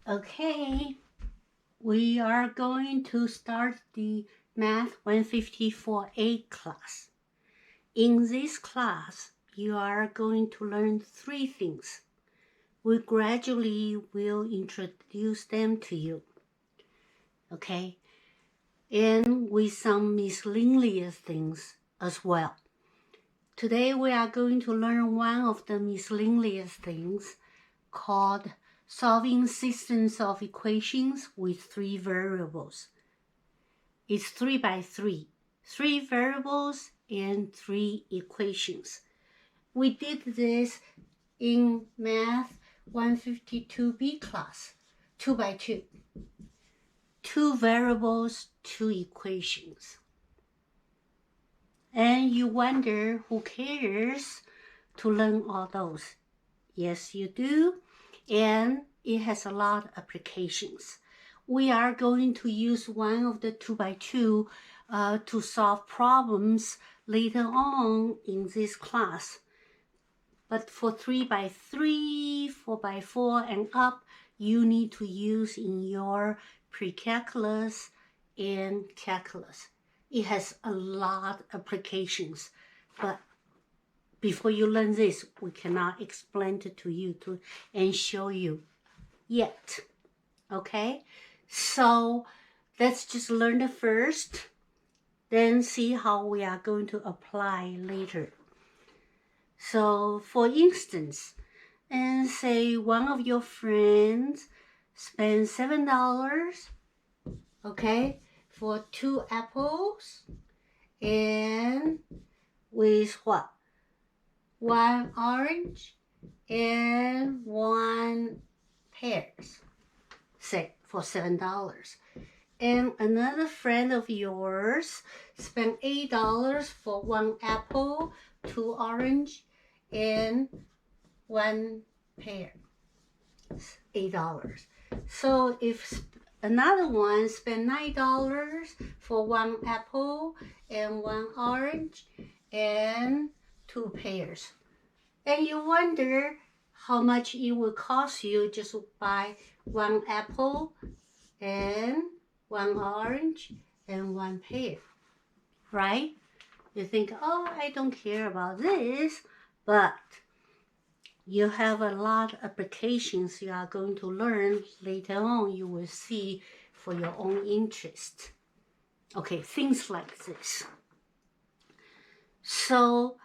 Okay, we are going to start the Math 154A class. In this class, you are going to learn 3 things. We gradually will introduce them to you, okay? And with some miscellaneous things as well. Today, we are going to learn one of the miscellaneous things called solving systems of equations with 3 variables. It's 3 by 3, 3 variables and 3 equations. We did this in Math 152B class, 2 by 2. 2 variables, 2 equations. And you wonder, who cares to learn all those? Yes, you do. And it has a lot of applications. We are going to use one of the 2 by 2 to solve problems later on in this class. But for 3 by 3, 4 by 4 and up, you need to use in your pre-calculus and calculus. It has a lot of applications, but before you learn this, we cannot explain it to you and show you yet, okay? So let's just learn it first, then see how we are going to apply later. So for instance, and say one of your friends spent $7, okay, for 2 apples and with what? 1 orange and 1 pears, say for $7. And another friend of yours spent $8 for 1 apple, 2 orange, and 1 pear, $8. So if another one spent $9 for 1 apple and 1 orange and 2 pears. And you wonder how much it will cost you just to buy 1 apple and 1 orange and 1 pear, right? You think, oh, I don't care about this, but you have a lot of applications you are going to learn later on. You will see for your own interest. Okay, things like this. So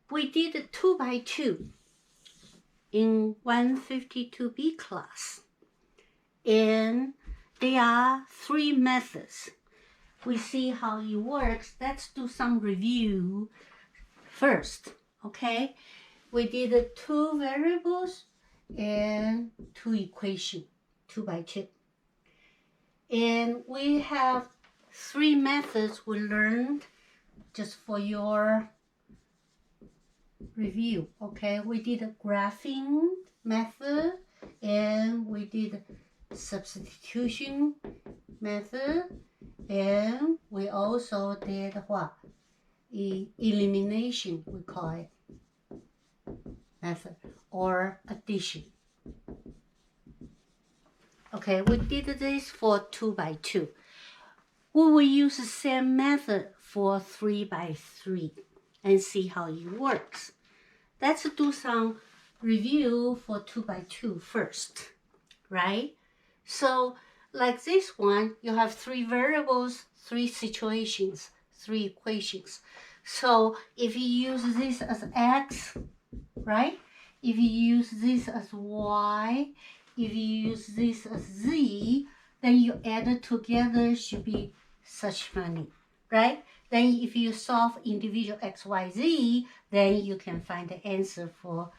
we did 2 by 2 in 152B class. And there are 3 methods. We see how it works. Let's do some review first, okay? We did 2 variables and 2 equations, 2 by 2. And we have 3 methods we learned just for your review, okay? We did a graphing method and we did substitution method, and we also did what? Elimination, we call it, method, or addition. Okay, we did this for 2 by 2. We will use the same method for 3 by 3 and see how it works. Let's do some review for 2 by 2 first, right? So like this one, you have 3 variables, 3 situations, 3 equations. So if you use this as x, right? If you use this as y, if you use this as z, then you add it together should be such many, right? Then if you solve individual x, y, z, then you can find the answer for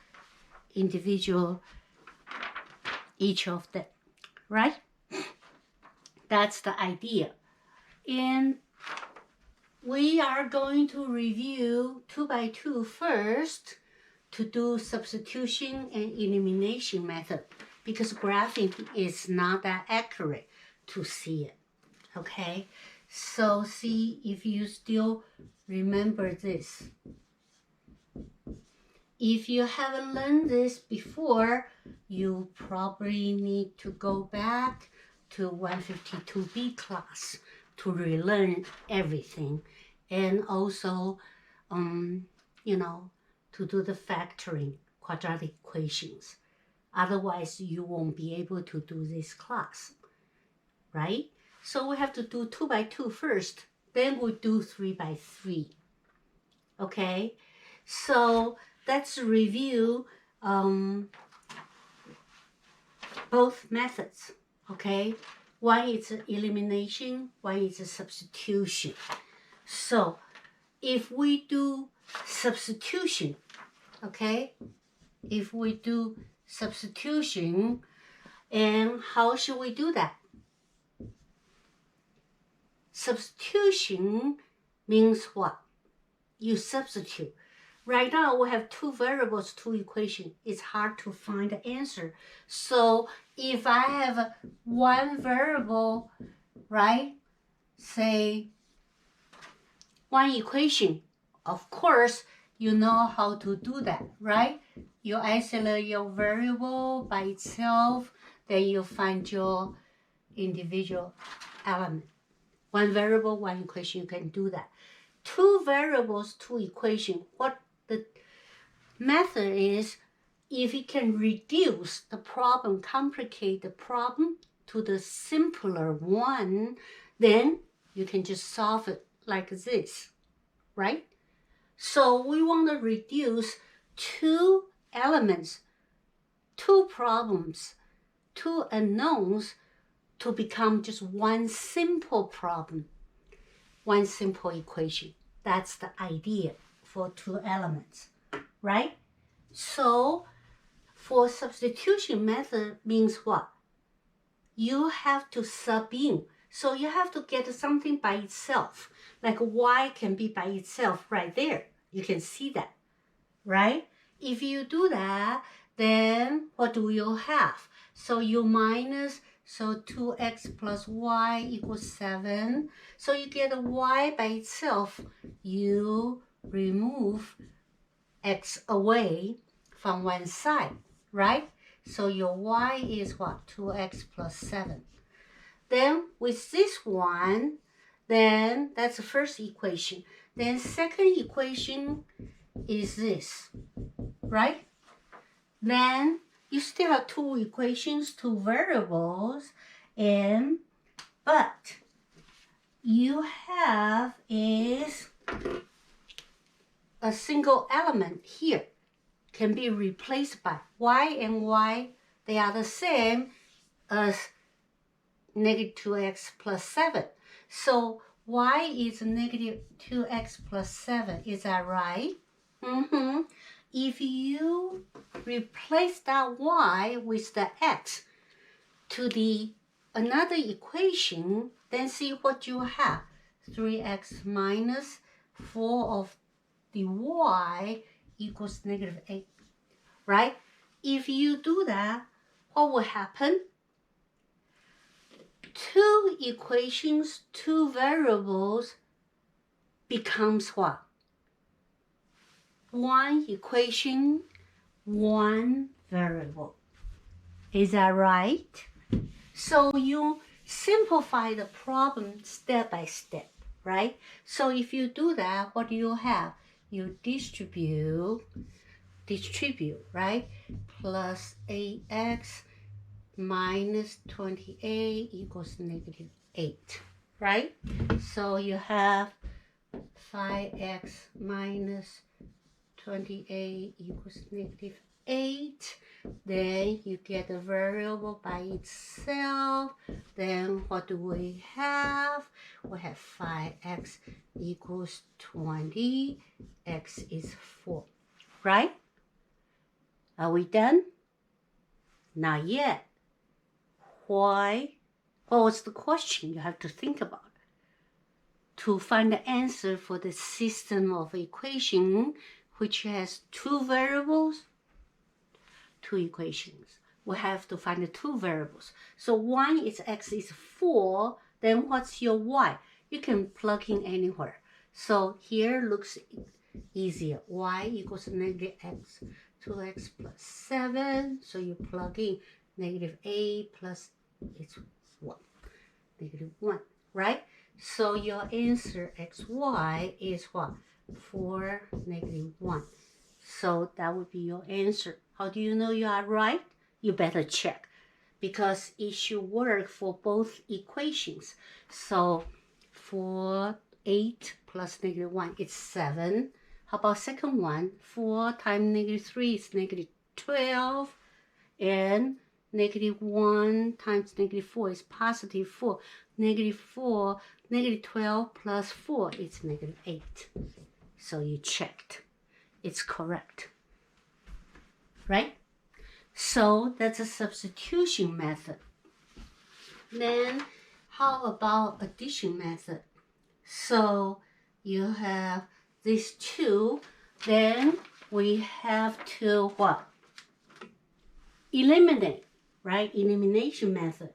individual each of them, right? That's the idea. And we are going to review 2 by 2 first to do substitution and elimination method, because graphing is not that accurate to see it, okay? So see if you still remember this. If you haven't learned this before, you probably need to go back to 152B class to relearn everything, and also, to do the factoring quadratic equations. Otherwise, you won't be able to do this class, right? So we have to do 2 by 2 first, then we'll do 3 by 3. Okay, so let's review both methods. Okay, one is elimination, one is substitution. So if we do substitution, okay, and how should we do that? Substitution means what? You substitute. Right now we have 2 variables, 2 equations. It's hard to find the answer. So if I have 1 variable, right, say 1 equation, of course you know how to do that, right? You isolate your variable by itself, then you find your individual element. 1 variable, 1 equation, you can do that. 2 variables, 2 equation. What the method is, if you can reduce the problem, complicate the problem to the simpler one, then you can just solve it like this, right? So we want to reduce 2 elements, 2 problems, 2 unknowns to become just 1 simple problem, 1 simple equation. That's the idea for 2 elements, right? So for substitution method means what? You have to sub in. So you have to get something by itself. Like y can be by itself right there. You can see that, right? If you do that, then what do you have? So you minus, so 2x plus y equals 7. So you get y by itself. You remove x away from one side, right? So your y is what? 2x plus 7. Then with this one, then that's the first equation. Then second equation is this, right? Then you still have 2 equations, 2 variables, but you have is a single element here can be replaced by y and y. They are the same as negative 2x plus 7. So y is negative 2x plus 7. Is that right? If you replace that y with the x to the another equation, then see what you have. 3x minus 4 of the y equals negative 8, right? If you do that, what will happen? 2 equations, 2 variables becomes what? 1 equation, 1 variable. Is that right? So you simplify the problem step by step, right? So if you do that, what do you have? You distribute, right? Plus 8x minus 28 equals negative 8, right? So you have 5x minus 28 equals negative 8. Then you get a variable by itself. Then what do we have? We have 5x equals 20. X is 4, right? Are we done? Not yet. Why? What was the question you have to think about? To find the answer for the system of equation which has 2 variables, 2 equations. We have to find the 2 variables. So one is x is 4, then what's your y? You can plug in anywhere. So here looks easier. Y equals negative x, 2x plus 7. So you plug in negative a plus it's 1, negative 1, right? So your answer xy is what? 4, negative 1. So that would be your answer. How do you know you are right? You better check, because it should work for both equations. So for 8 plus negative 1, it's 7. How about second one? 4 times negative 3 is negative 12. And negative 1 times negative 4 is positive 4. Negative 4, negative 12 plus 4 is negative 8. So you checked. It's correct. Right? So that's a substitution method. Then how about addition method? So you have these two, then we have to what? Eliminate, right? Elimination method.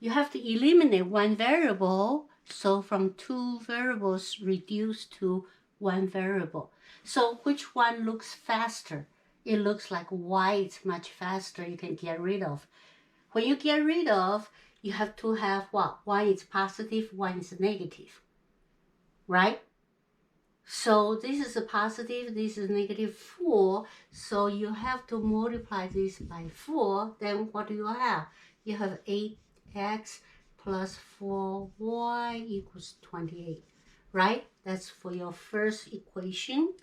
You have to eliminate one variable, so from 2 variables reduce to 1 variable. So which one looks faster? It looks like y is much faster, you can get rid of. When you get rid of, you have to have what? One is positive, one is negative, right? So this is a positive, this is negative 4. So you have to multiply this by 4. Then what do you have? You have 8x plus 4y equals 28, right? That's for your first equation.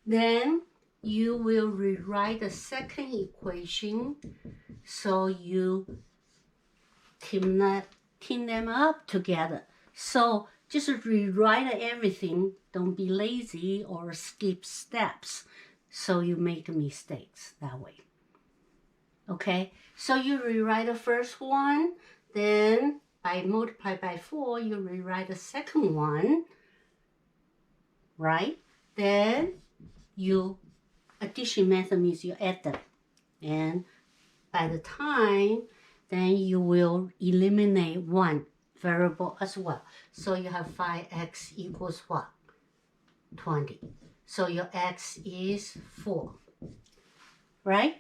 Then you will rewrite the second equation. So you team them up together. So just rewrite everything. Don't be lazy or skip steps so you make mistakes that way. Okay, so you rewrite the first one, then by multiply by 4, you rewrite the second one, right? Then you addition method means you add them, and by the time then you will eliminate one variable as well. So you have 5x equals what? 20. So your x is 4, right?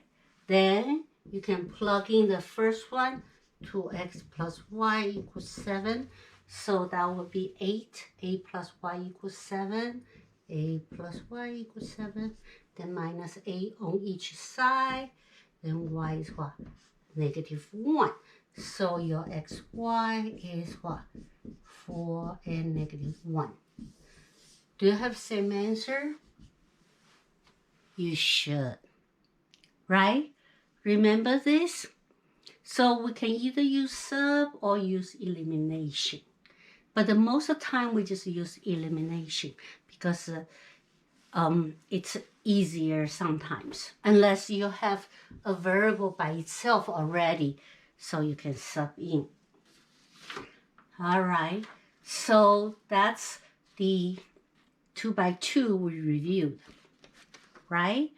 Then you can plug in the first one, 2x plus y equals 7. So that would be 8. A plus y equals 7. A plus y equals 7. Then minus a on each side. Then y is what? Negative 1. So your xy is what? 4 and negative 1. Do you have same answer? You should, right? Remember this? So we can either use sub or use elimination. But the most of the time we just use elimination because it's easier sometimes, unless you have a variable by itself already, so you can sub in. All right, so that's the 2x2 we reviewed, right?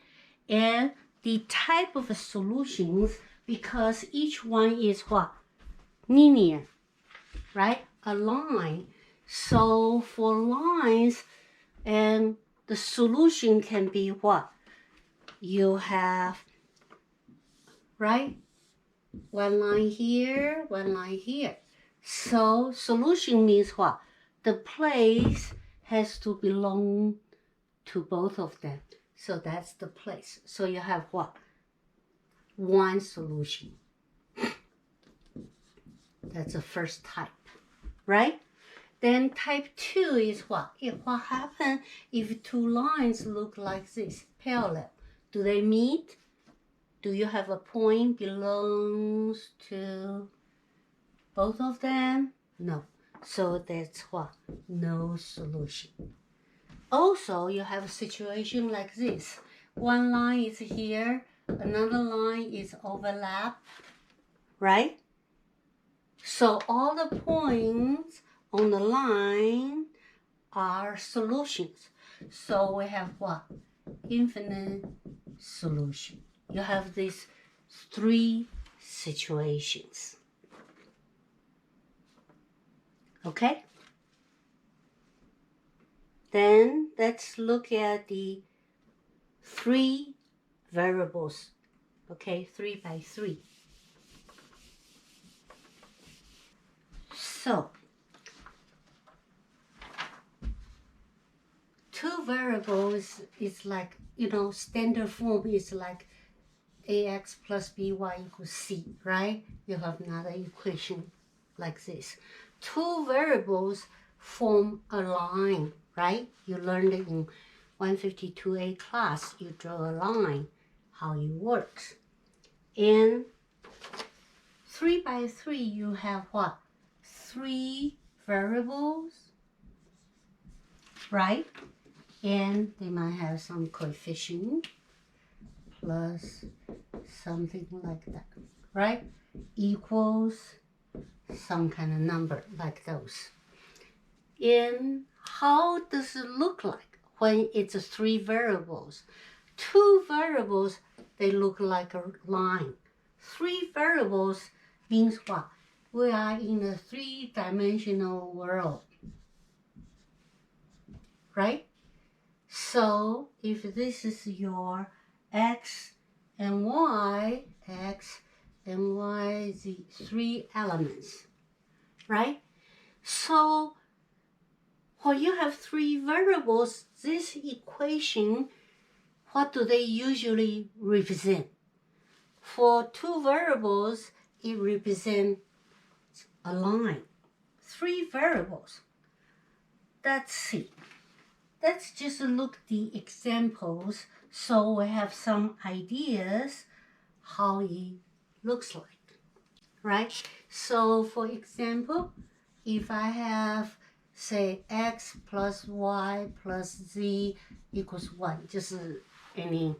And the type of solutions, because each one is what? Linear, right? A line. So for lines, and the solution can be what? You have, right? One line here, one line here. So solution means what? The place has to belong to both of them. So that's the place. So you have what? One solution. That's the first type, right? Then type 2 is what? What happens if two lines look like this, parallel? Do they meet? Do you have a point belongs to both of them? No. So that's what? No solution. Also, you have a situation like this. One line is here, another line is overlap, right? So all the points on the line are solutions. So we have what? Infinite solution. You have these 3 situations. Okay? Then let's look at the 3 variables. Okay, 3 by 3. So 2 variables is like, standard form is like ax plus by equals c, right? You have another equation like this. 2 variables form a line, right? You learned it in 152A class. You draw a line, how it works. And 3 by 3, you have what? 3 variables, right? And they might have some coefficient plus something like that, right? Equals some kind of number like those. And how does it look like when it's 3 variables? 2 variables, they look like a line. 3 variables means what? We are in a 3-dimensional world, right? So if this is your x and y, the 3 elements, right? So when you have 3 variables, this equation, what do they usually represent? For 2 variables, it represents a line. 3 variables. Let's see. Let's just look at the examples so we have some ideas how it looks like, right? So for example, if I have, say, x plus y plus z equals 1, just any,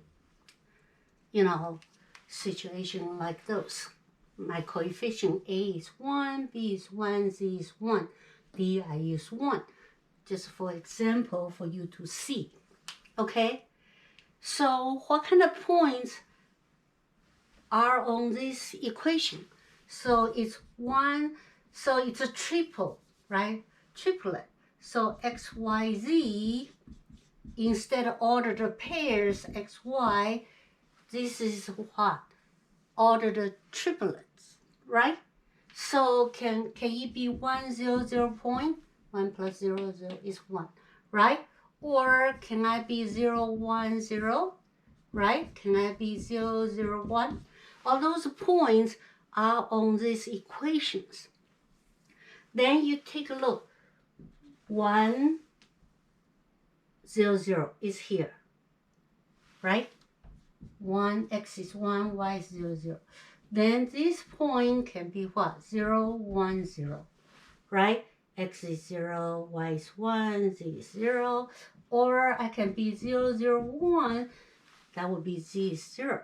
situation like those. My coefficient a is 1, b is 1, z is 1, di is 1. Just for example, for you to see, okay? So what kind of points are on this equation? So it's 1, so it's a triple, right? Triplet. So x, y, z, instead of ordered pairs x, y, this is what? Ordered triplets, right? So can it be 1, 0, 0 point? 1 plus 0, 0 is 1, right? Or can I be 0, 1, 0, right? Can I be 0, 0, 1? All those points are on these equations. Then you take a look. 1, 0, 0 is here, right? 1, x is 1, y is 0, 0. Then this point can be what? 0, 1, 0, right? X is 0, y is 1, z is 0. Or I can be 0, 0, 1. That would be z is 0.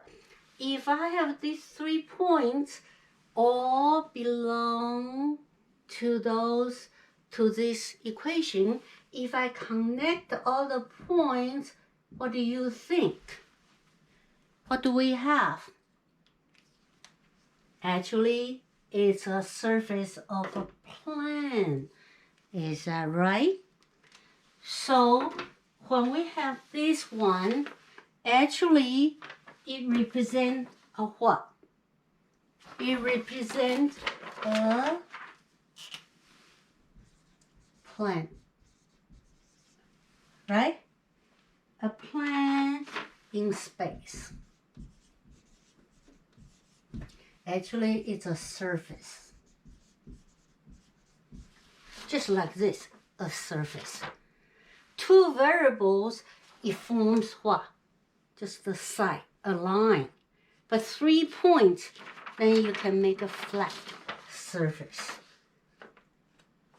If I have these 3 points, all belong to this equation. If I connect all the points, what do you think? What do we have? Actually, it's a surface of a plane. Is that right? So when we have this one, actually it represents a what? It represents a plane, right? A plane in space. Actually, it's a surface. Just like this, a surface. 2 variables, it forms what? Just the side, a line. But 3 points, then you can make a flat surface,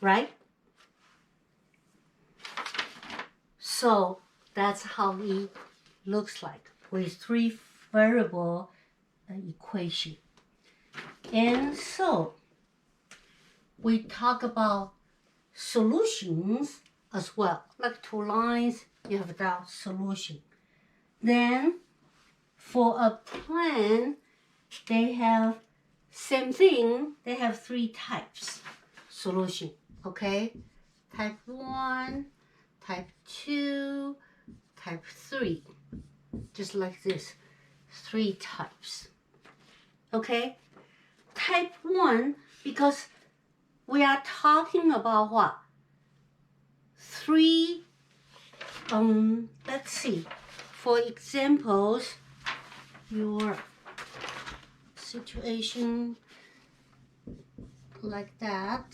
right? So that's how it looks like with 3 variable equation. And so we talk about solutions as well. Like 2 lines, you have that solution. Then for a plane, they have same thing. They have 3 types solution, okay? Type 1, type 2, type 3. Just like this, 3 types. Okay? Type 1, because we are talking about what? 3, let's see. For examples, your situation like that.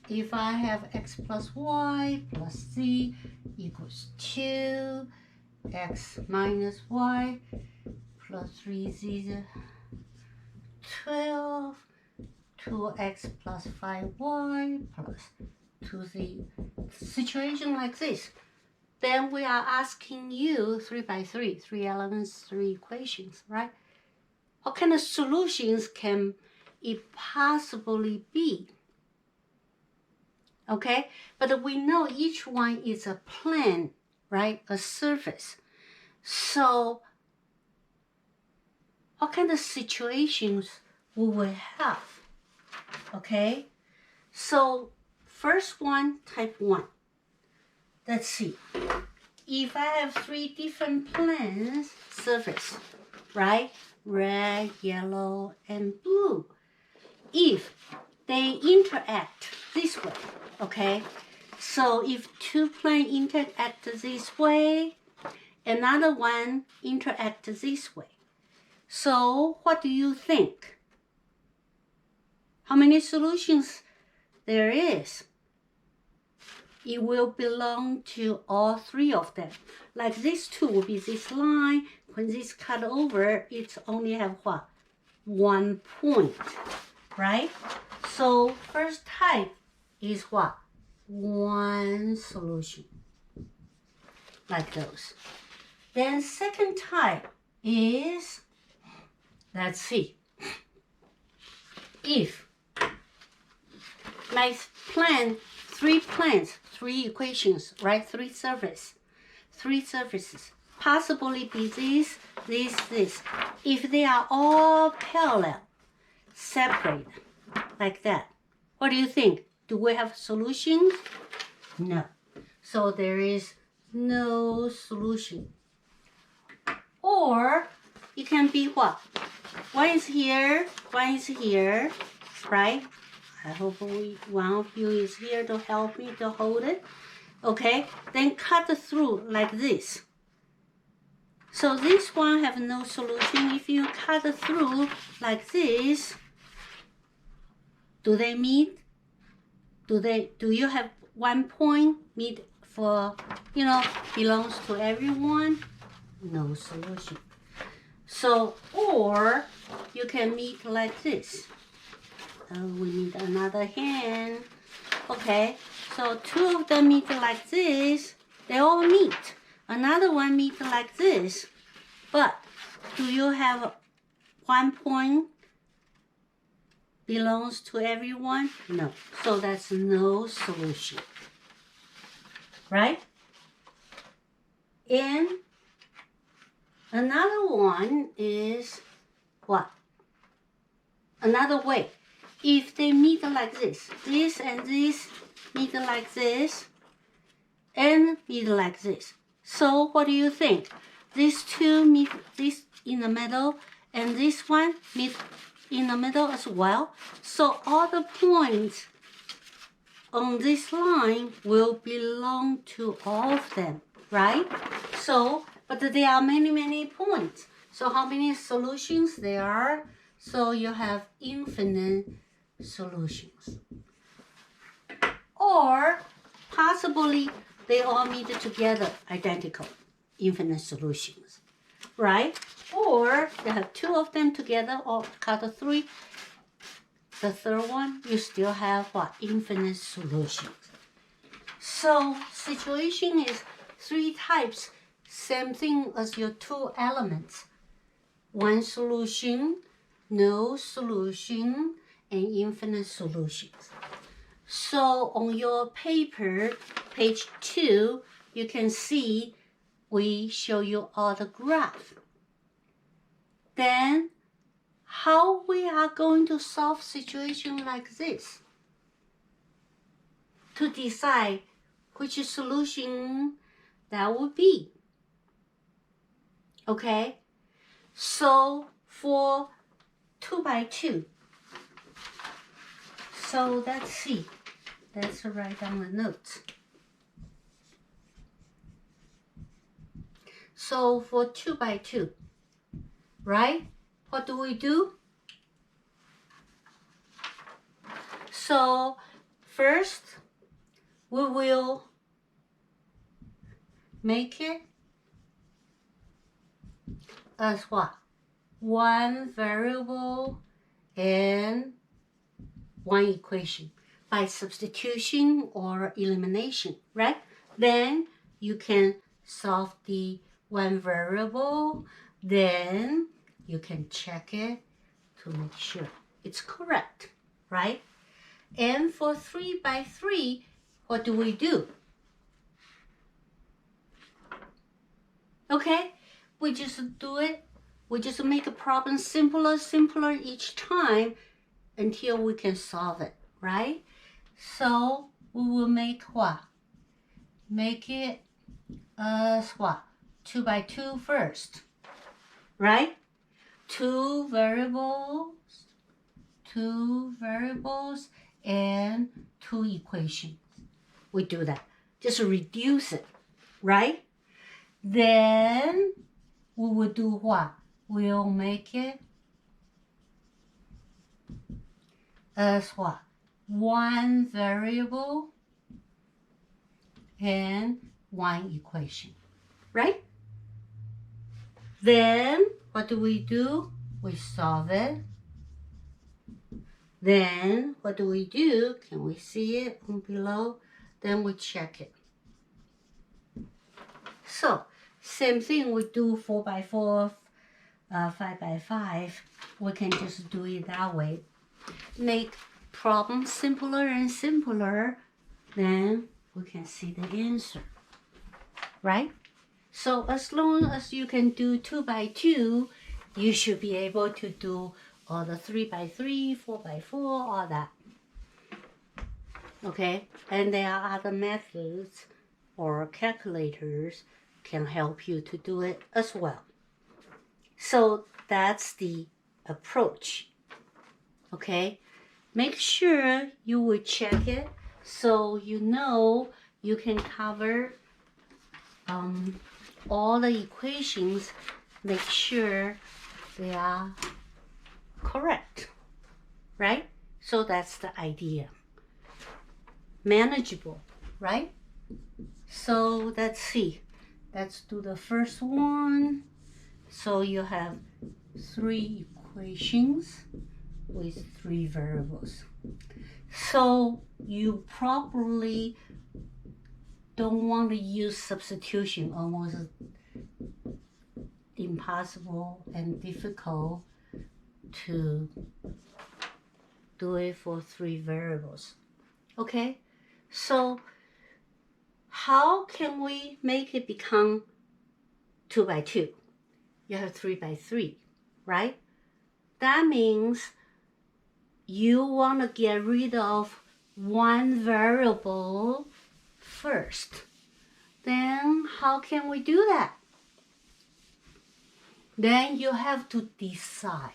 If I have x plus y plus z equals 2, x minus y plus 3z 12, 2x plus 5y plus 2z. Situation like this. Then we are asking you 3 by 3, 3 elements, 3 equations, right? What kind of solutions can it possibly be? Okay, but we know each one is a plane, right? A surface. So what kind of situations we will have? Okay, so first one, type 1. Let's see. If I have 3 different planes, surface, right? Red, yellow, and blue. If they interact this way, okay? So if 2 planes interact this way, another one interact this way. So what do you think? How many solutions there is? It will belong to all 3 of them. Like this 2 will be this line. When this cut over, it's only have what? 1 point, right? So first type is what? 1 solution, like those. Then second type is, let's see, if my plan, 3 planes, 3 equations, right? 3 surfaces, possibly be this, this. If they are all parallel, separate, like that, what do you think? Do we have solutions? No. So there is no solution. Or it can be what? One is here, right? I hope one of you is here to help me to hold it. Okay, then cut through like this. So this one have no solution. If you cut through like this, do they meet? Do you have 1 point meet for, belongs to everyone? No solution. So, or you can meet like this. We need another hand. Okay, so 2 of them meet like this. They all meet. Another one meet like this. But do you have 1 point belongs to everyone? No. So that's no solution. Right? And another one is what? Another way. If they meet like this and this meet like this, and meet like this. So what do you think? These 2 meet this in the middle, and this one meet in the middle as well. So all the points on this line will belong to all of them, right? So, but there are many points. So how many solutions there are? So you have infinite solutions. Or possibly they all meet together, identical, infinite solutions, right? Or you have 2 of them together, or cut 3. The third one, you still have what? Infinite solutions. So situation is 3 types, same thing as your 2 elements. 1 solution, no solution, and infinite solutions. So on your paper, page 2, you can see we show you all the graph. Then how we are going to solve situation like this to decide which solution that would be. Okay, so for 2 by 2, so let's see. Let's write down the notes. So for 2 by 2, right? What do we do? So first, we will make it as what? One variable and one equation by substitution or elimination, right? Then you can solve the one variable, then you can check it to make sure it's correct, right? And for 3 by 3, what do we do? Okay, we just do it. We just make a problem simpler each time until we can solve it, right? So we will make what? Make it as what? 2 by 2 first, right? Two variables, and 2 equations. We do that. Just reduce it, right? Then we will do what? We'll make it as what? One variable and one equation, right? Then what do? We solve it. Then what do? Can we see it on below? Then we check it. So same thing we do 4 by 4, 5 by 5. We can just do it that way. Make problems simpler and simpler, then we can see the answer, right? So as long as you can do 2 by 2, you should be able to do all the 3 by 3, 4 by 4, all that. Okay, and there are other methods or calculators can help you to do it as well. So that's the approach. Okay, make sure you will check it so you know you can cover all the equations. Make sure they are correct, right? So that's the idea. Manageable, right? So let's see. Let's do the first one. So you have 3 equations with 3 variables. So you probably don't want to use substitution, almost impossible and difficult to do it for 3 variables. Okay, so how can we make it become 2 by 2? You have 3 by 3, right? That means you want to get rid of one variable first. Then how can we do that? Then you have to decide,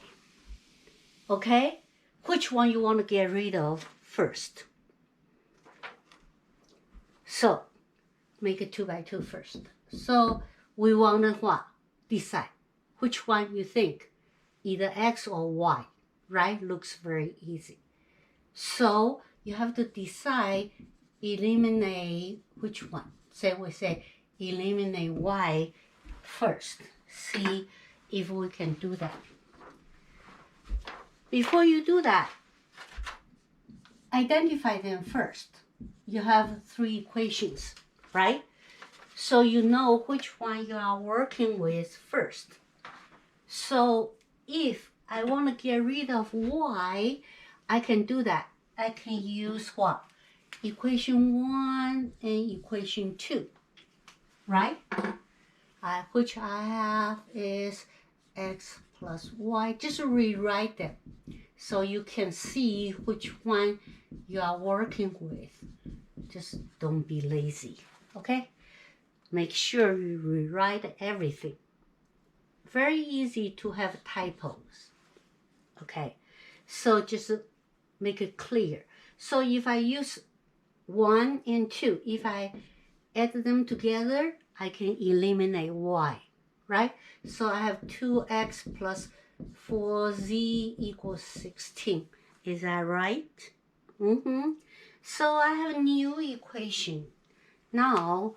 okay, which one you want to get rid of first. So make it 2 by 2 first. So we want to what? Decide which one you think, either X or Y, right? Looks very easy. So you have to decide, eliminate which one. Say we say eliminate Y first. See if we can do that. Before you do that, identify them first. You have 3 equations, right? So you know which one you are working with first. So if I want to get rid of Y, I can do that. I can use what? Equation 1 and equation 2, right? Which I have is X plus Y. Just rewrite them so you can see which one you are working with. Just don't be lazy, okay? make sure you rewrite everything. Very easy to have typos. Okay, so just make it clear. So if I use 1 and 2, if I add them together, I can eliminate y, right? So I have 2x plus 4z equals 16. Is that right? So I have a new equation. Now,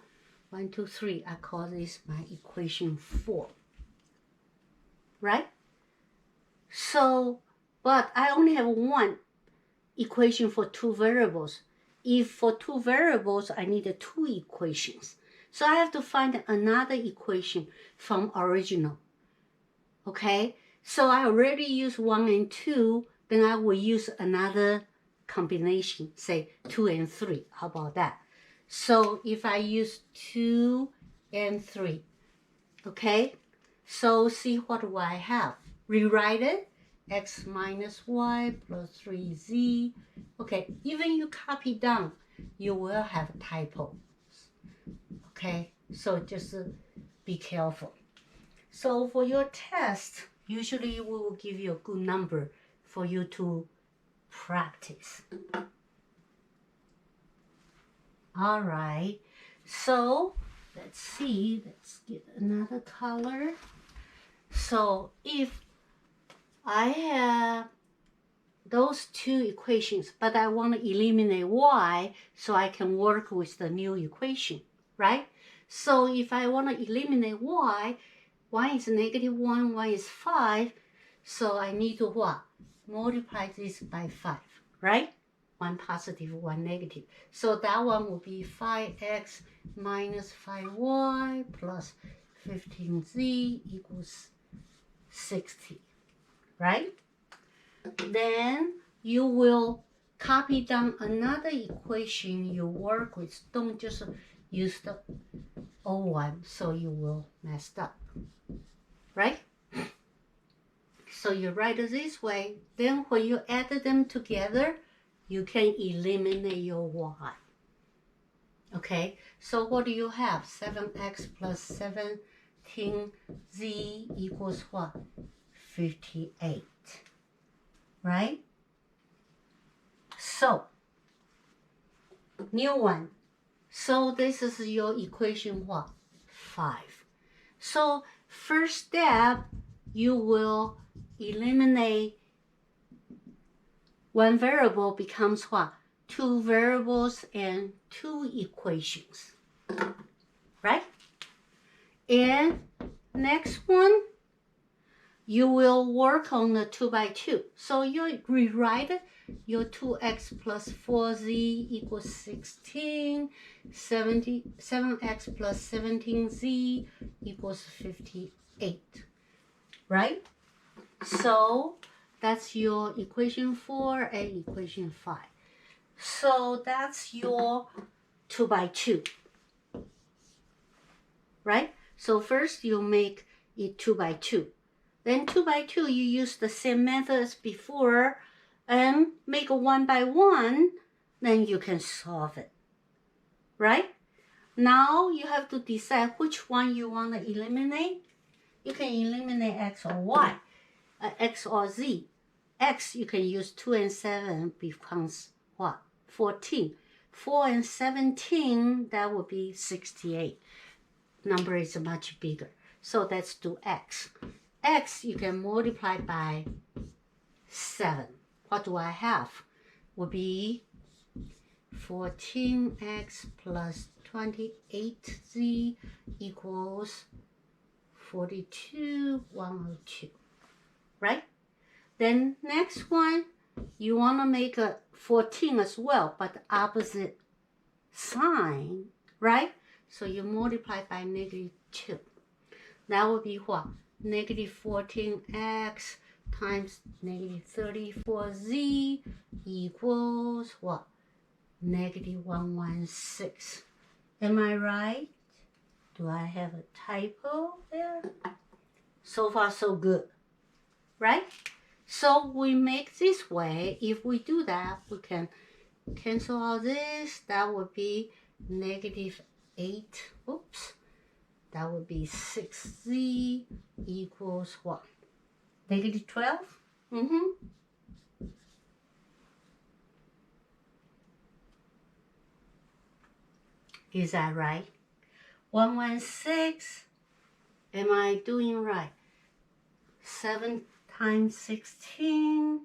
1, 2, 3, I call this my equation 4. Right? So, but I only have one equation for 2 variables. If for 2 variables, I need 2 equations. So I have to find another equation from original. Okay? So I already used 1 and 2, then I will use another combination, say 2 and 3. How about that? So if I use 2 and 3, okay? So see what do I have? Rewrite it. X minus y plus 3z. Okay, even you copy down, you will have typos. Okay, so just be careful. So for your test, usually we will give you a good number for you to practice. All right, so let's see, let's get another color. So if I have those 2 equations, but I want to eliminate y so I can work with the new equation, right? So if I want to eliminate y, one is -1, one is 5, so I need to what? Multiply this by 5, right? One positive, one negative. So that one will be 5x minus 5y plus 15z equals 60, right? Then you will copy down another equation you work with. Don't just use the old one, so you will mess up, right? So you write it this way. Then when you add them together, you can eliminate your y. Okay, so what do you have? 7x plus 17z equals what? 58. Right? So, new one. So this is your equation what? 5. So first step, you will eliminate one variable becomes what? 2 variables and 2 equations. Right? And next one, you will work on the 2 by 2. So you rewrite your 2x plus 4z equals 16, 7x plus 17z equals 58, right? So that's your equation 4 and equation 5. So that's your 2 by 2, right? So first you make it 2 by 2. Then 2 by 2, you use the same method as before and make a 1 by 1, then you can solve it, right? Now you have to decide which one you want to eliminate. You can eliminate x or y, x or z. X, you can use 2 and 7 becomes what? 14. 4 and 17, that would be 68. Number is much bigger. So let's do x. X, you can multiply by 7. What do I have? Would be 14x plus 28z equals 42, 102, right? Then next one, you want to make a 14 as well, but opposite sign, right? So you multiply by -2. That would be what? -14x times -34z equals what? -116. Am I right? Do I have a typo there? So far, so good, right? So we make this way. If we do that, we can cancel all this. That would be -8. Oops. That would be 6z equals what? Negative 12? Is that right? 116. Am I doing right? 7 times 16.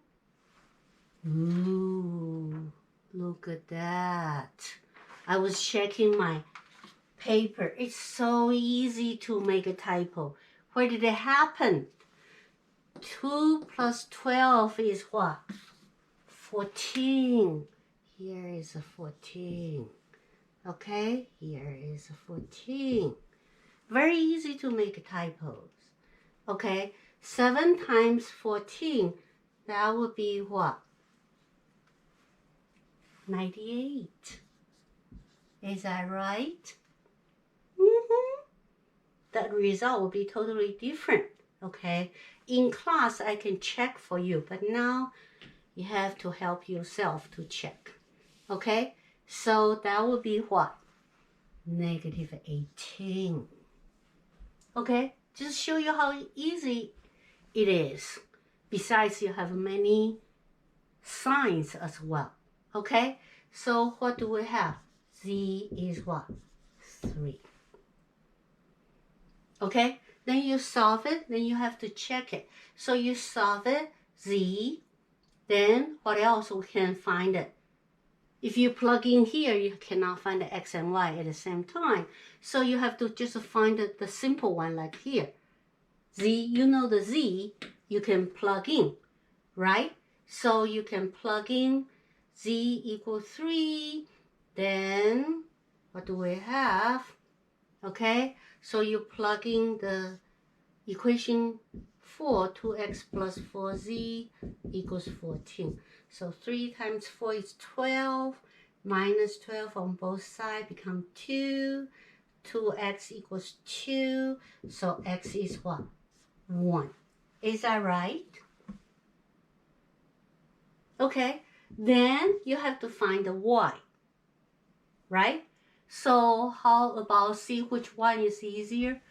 Ooh, look at that. I was checking my paper. It's so easy to make a typo. Where did it happen? 2 plus 12 is what? 14. Here is a 14. Okay, here is a 14. Very easy to make typos. Okay, 7 times 14, that would be what? 98. Is that right? That result will be totally different. Okay, in class I can check for you, but now you have to help yourself to check. Okay, so that would be what? Negative 18. Okay, just show you how easy it is. Besides, you have many signs as well. Okay, so what do we have? Z is what? 3. Okay, then you solve it, then you have to check it. So you solve it, Z, then what else we can find it? If you plug in here, you cannot find the x and y at the same time. So you have to just find the simple one like here. Z, you know the Z, you can plug in, right? So you can plug in Z equals 3. Then what do we have? Okay, so you plug in the equation 4, 2x plus 4z equals 14. So 3 times 4 is 12, minus 12 on both sides become 2. 2x equals 2, so x is what? 1. Is that right? Okay, then you have to find the y, right? So how about see which one is easier?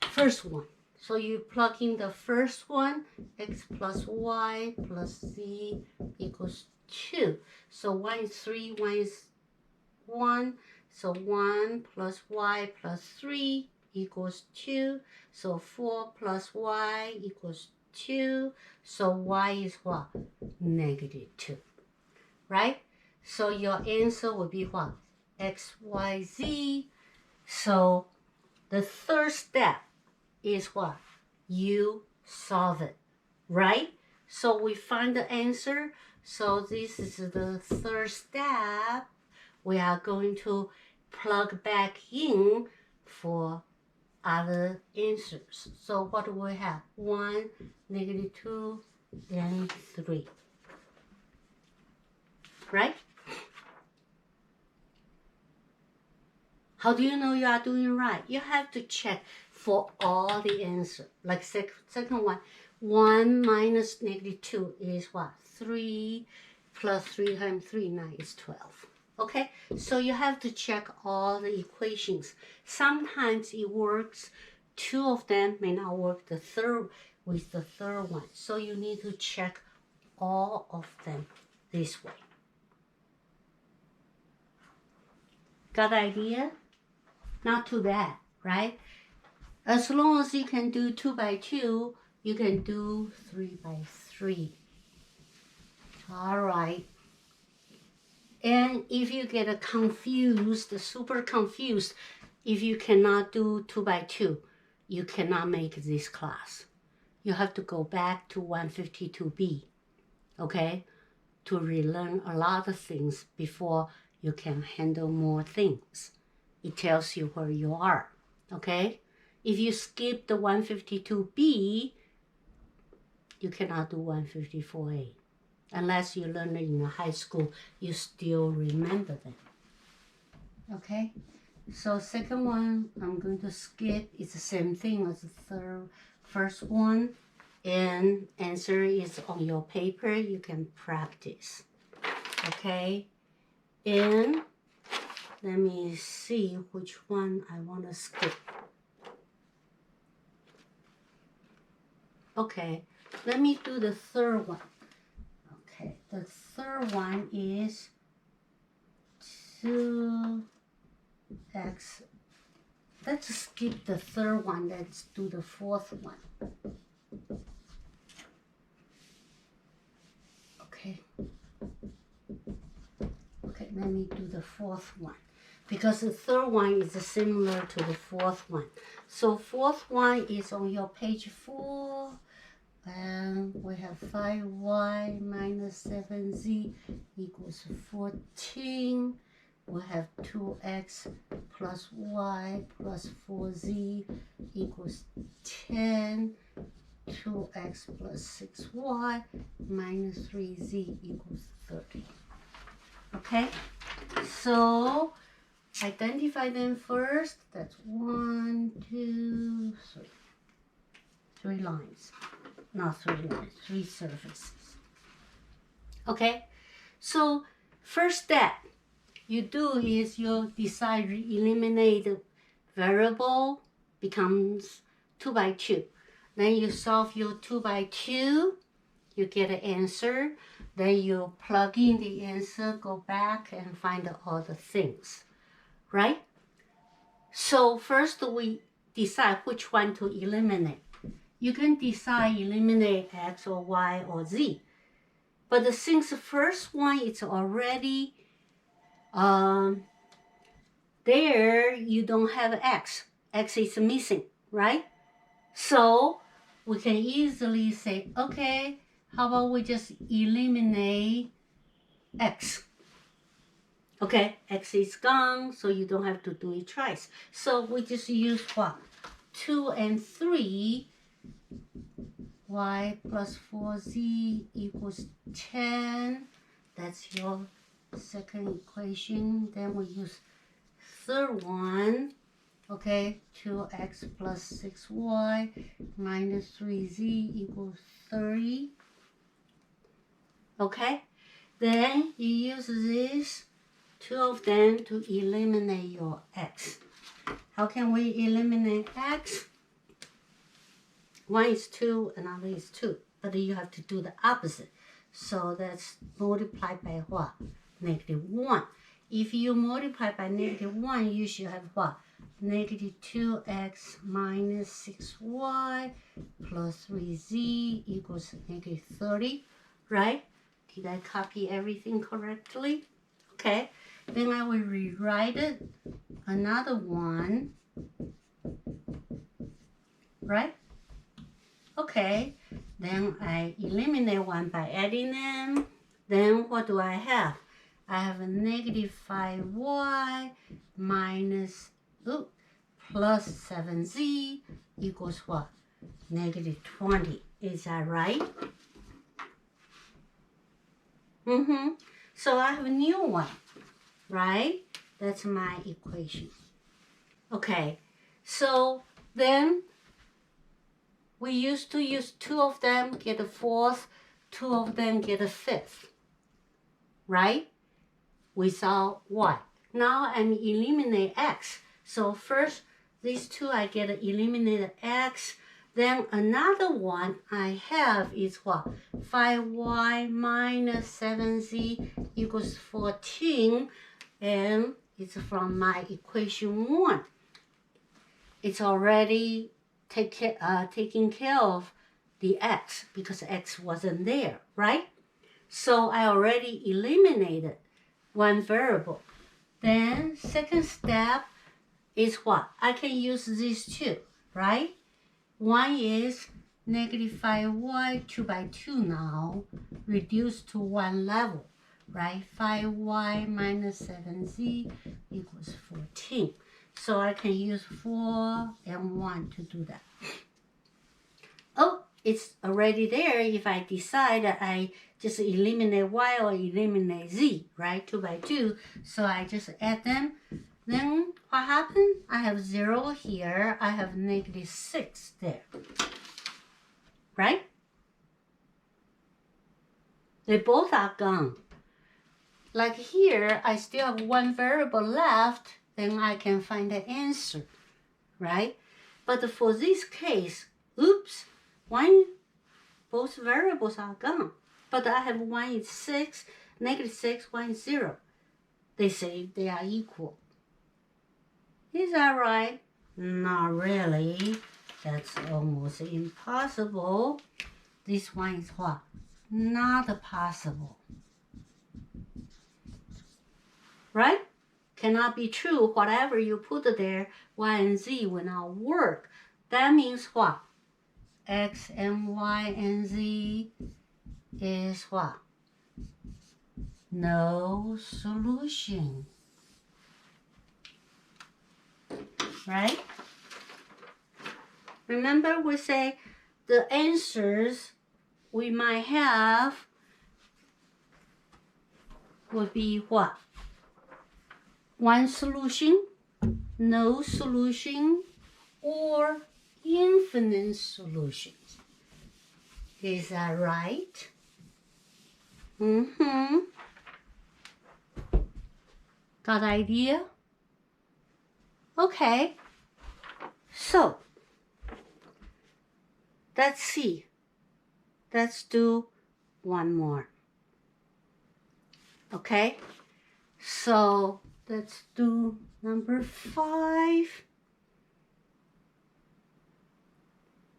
First one. So you plug in the first one, x plus y plus z equals 2. So 1 is 3, 1 is 1. So 1 plus y plus 3 equals 2. So 4 plus y equals 2. So y is what? Negative 2. Right? So your answer would be what? X, Y, Z. So the third step is what? You solve it, right? So we find the answer. So this is the third step. We are going to plug back in for other answers. So what do we have? 1, negative 2, and 3. Right? How do you know you are doing right? You have to check for all the answers. Like second one, 1 minus negative 2 is what? 3 plus 3 times 3, 9 is 12. Okay, so you have to check all the equations. Sometimes it works. 2 of them may not work with the third one. So you need to check all of them this way. Got the idea? Not too bad, right? As long as you can do 2 by 2, you can do 3 by 3. All right. And if you get confused, super confused, if you cannot do 2 by 2, you cannot make this class. You have to go back to 152B, okay, to relearn a lot of things before you can handle more things. It tells you where you are, okay? If you skip the 152B, you cannot do 154A. Unless you learn it in high school, you still remember them. Okay? So second one, I'm going to skip. It's the same thing as the first one. And answer is on your paper. You can practice. Okay? And let me see which one I want to skip. Okay, let me do the third one. Okay, the third one is 2x. Let's skip the third one. Let's do the fourth one. Okay. Okay, let me do the fourth one. Because the third one is similar to the fourth one. So fourth one is on your page 4. And we have 5y minus 7z equals 14. We have 2x plus y plus 4z equals 10. 2x plus 6y minus 3z equals 30. Okay, so identify them first. That's 1, 2, 3. 3 lines. Not 3 lines, 3 surfaces. Okay, so first step you do is you decide to eliminate the variable becomes 2 by 2. Then you solve your 2 by 2, you get an answer. Then you plug in the answer, go back and find all the things, right? So first we decide which one to eliminate. You can decide eliminate x or y or z. But since the first one is already there, you don't have x. X is missing, right? So we can easily say, okay, how about we just eliminate x? Okay, x is gone, so you don't have to do it twice. So we just use what? 2 and 3. Y plus 4z equals 10. That's your second equation. Then we use third one. Okay, 2x plus 6y minus 3z equals 30. Okay, then you use this, 2 of them, to eliminate your x. How can we eliminate x? One is 2, another is 2. But you have to do the opposite. So that's multiplied by what? -1. If you multiply by -1, you should have what? -2x minus 6y plus 3z equals -30, right? Did I copy everything correctly? Okay, then I will rewrite it. Another one, right? Okay, then I eliminate one by adding them. Then what do I have? I have a -5y minus plus 7z equals what? -20. Is that right? So I have a new one, right? That's my equation. Okay, so then we used to use 2 of them, get a 4th, 2 of them, get a 5th, right? We saw y. Now I'm eliminate x. So first, these 2 I get to eliminate x. Then another one I have is what? 5y minus 7z equals 14. And it's from my equation 1. It's already taking care of the x because x wasn't there, right? So I already eliminated one variable. Then second step is what? I can use these 2, right? One is -5y 2 by 2 now, reduced to one level, right? 5y minus 7z equals 14. So I can use 4 and 1 to do that. Oh, it's already there if I decide that I just eliminate y or eliminate z, right? 2 by 2. So I just add them. Then what happened? I have 0 here. I have -6 there. Right? They both are gone. Like here, I still have one variable left. Then I can find the answer, right? But for this case, oops, one Both variables are gone. But I have one is 6, -6, one is 0. They say they are equal. Is that right? Not really. That's almost impossible. This one is what? Not possible. Right? Cannot be true. Whatever you put there, y and z will not work. That means what? X and y and z is what? No solution. Right? Remember we say the answers we might have would be what? One solution, no solution, or infinite solutions. Is that right? Got idea? Okay. So, let's see. Let's do one more. Okay? So, let's do number 5.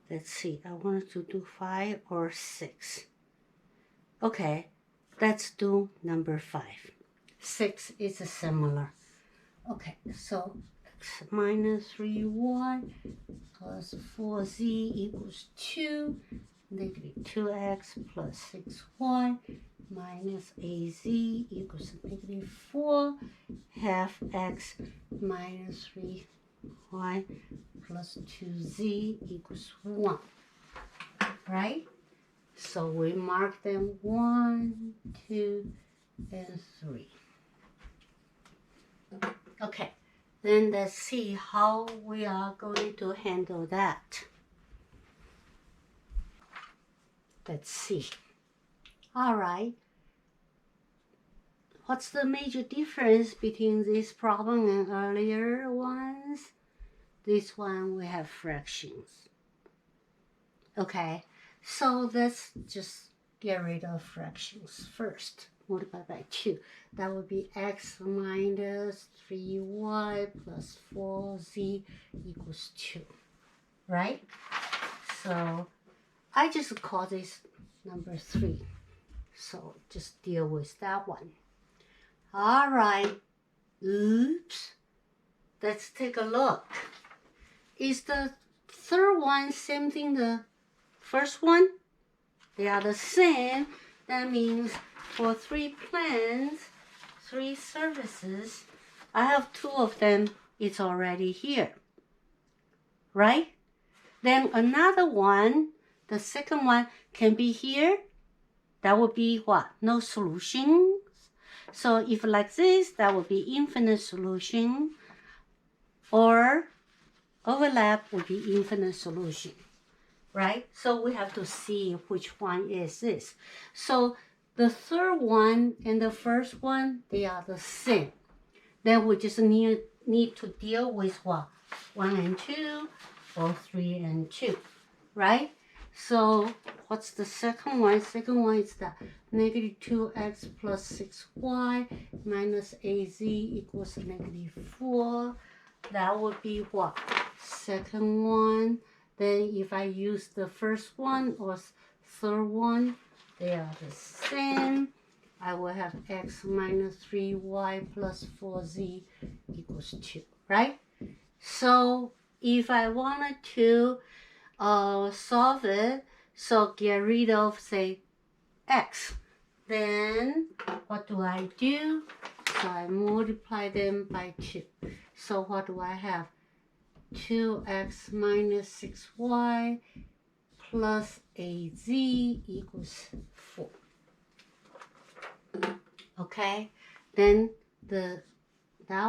Let's see, I wanted to do 5 or 6. Okay, let's do number 5. 6 is similar. Okay, so x minus 3y plus 4z equals 2, negative 2x plus 6y minus az equals negative 4, half x minus 3y plus 2z equals 1, right? So we mark them 1, 2, and 3. Okay, then let's see how we are going to handle that. Let's see. All right. What's the major difference between this problem and earlier ones? This one we have fractions. Okay, so let's just get rid of fractions first. Multiply by 2. That would be x minus 3y plus 4z equals 2. Right? So I just call this number 3. So just deal with that one. All right. Oops. Let's take a look. Is the third one same thing the first one? They are the same. That means for 3 plans, 3 surfaces, I have 2 of them. It's already here. Right? Then another one, the second one can be here. That would be what? No solutions. So if like this, that would be infinite solution. Or overlap would be infinite solution. Right? So we have to see which one is this. So the third one and the first one, they are the same. Then we just need to deal with what? 1 and 2 or 3 and 2. Right? So what's the second one? Second one is the negative 2x plus 6y minus az equals negative 4. That would be what? Second one. Then if I use the first one or third one, they are the same. I will have x minus 3y plus 4z equals 2, right? So if I wanted to solve it, so get rid of, say, x, then what do I do? So I multiply them by 2. So what do I have? 2x minus 6y plus az equals 4. Okay, then that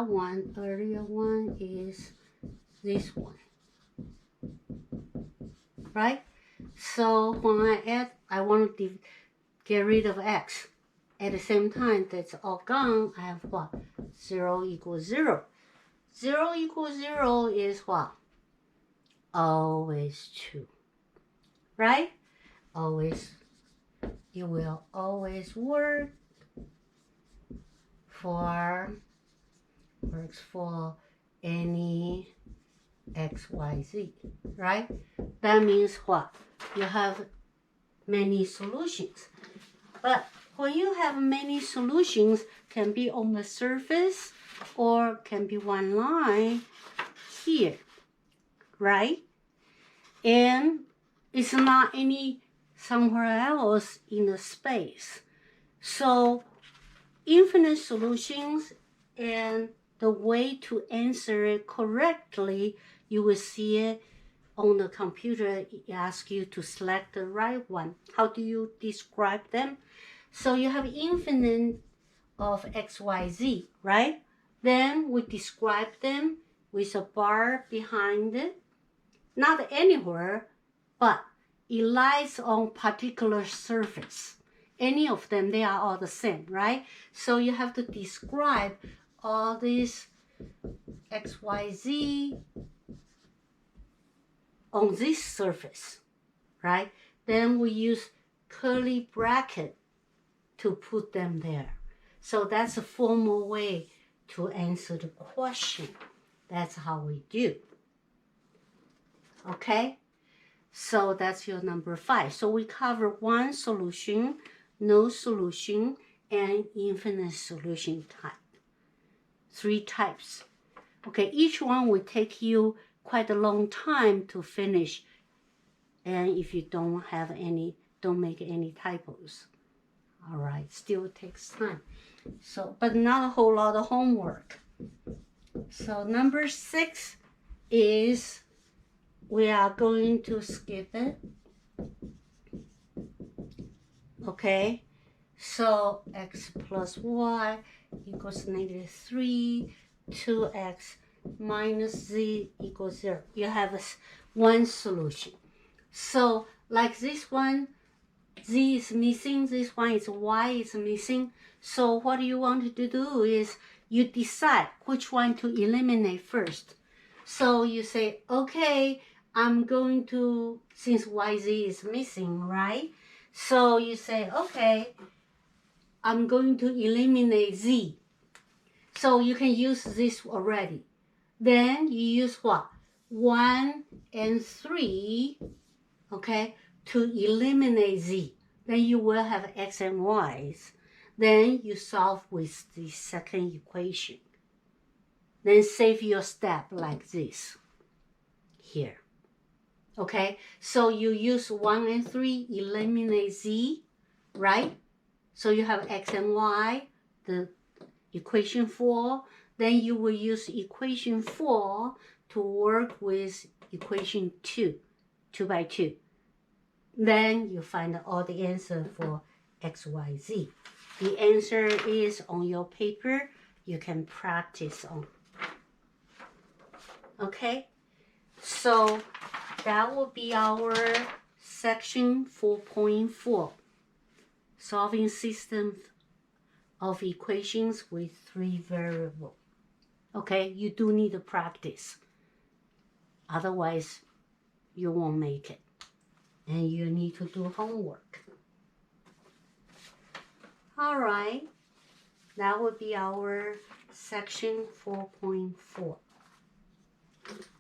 one, earlier one, is this one. Right? So when I add, I want to get rid of x. At the same time, that's all gone. I have what? 0 equals 0. 0 equals 0 is what? Always 2. Right? it will always works for any XYZ, right? That means what? You have many solutions. But when you have many solutions, can be on the surface or can be one line here, right? And it's not any somewhere else in the space. So infinite solutions, and the way to answer it correctly, you will see it on the computer. It asks you to select the right one. How do you describe them? So you have infinite of XYZ, right? Then we describe them with a bar behind it. Not anywhere, but it lies on particular surface. Any of them, they are all the same, right? So you have to describe all these XYZ on this surface, right? Then we use curly bracket to put them there. So that's a formal way to answer the question. That's how we do. Okay? So that's your number 5. So we cover one solution, no solution, and infinite solution type. 3 types. Okay, each one will take you quite a long time to finish. And if you don't make any typos. All right, still takes time. So, but not a whole lot of homework. So number 6 is, we are going to skip it. Okay, so x plus y equals -3, 2x minus z equals 0. You have one solution. So like this one, z is missing, this one is y is missing. So what you want to do is you decide which one to eliminate first. So you say, okay, I'm going to, since yz is missing, right? So you say, okay, I'm going to eliminate z. So you can use this already. Then you use what? 1 and 3, okay, to eliminate z. Then you will have x and y's. Then you solve with the second equation. Then save your step like this here. Okay, so you use 1 and 3, eliminate z, right? So you have x and y, the equation 4. Then you will use equation 4 to work with equation 2, 2 by 2. Then you find all the answer for x, y, z. The answer is on your paper. You can practice on. Okay, so that will be our section 4.4, solving systems of equations with 3 variables. Okay, you do need to practice. Otherwise, you won't make it. And you need to do homework. All right, that would be our section 4.4.